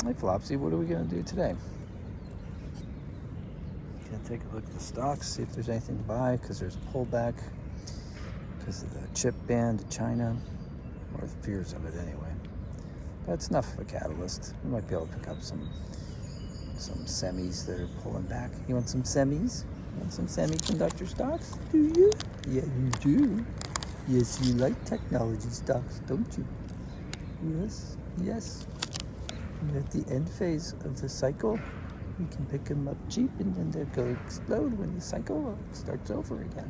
Hey Flopsy, what are we going to do today? Gonna take a look at the stocks, see if there's anything to buy, because there's a pullback because of the chip ban to China, or the fears of it anyway. But it's enough of a catalyst. We might be able to pick up some semis that are pulling back. You want some semis? You want some semiconductor stocks? Do you? Yeah, you do. Yes, you like technology stocks, don't you? Yes, yes. And at the end phase of the cycle, you can pick them up cheap and then they'll go explode when the cycle starts over again.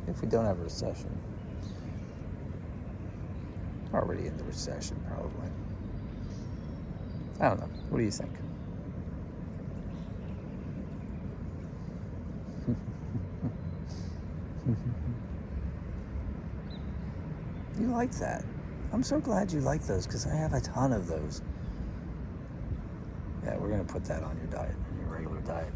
If we don't have a recession. Already in the recession, probably. I don't know. What do you think? You like that. I'm so glad you like those because I have a ton of those. Yeah, we're going to put that on your diet, your regular diet.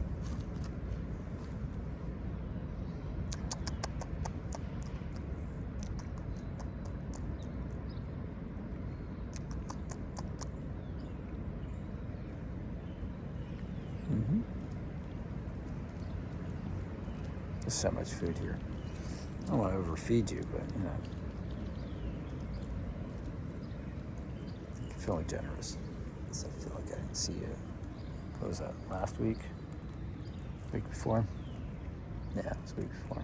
There's so much food here. I don't want to overfeed you, but you know. I'm feeling generous. So I feel like I didn't see you. What was that, last week? Week before? Yeah, it was the week before.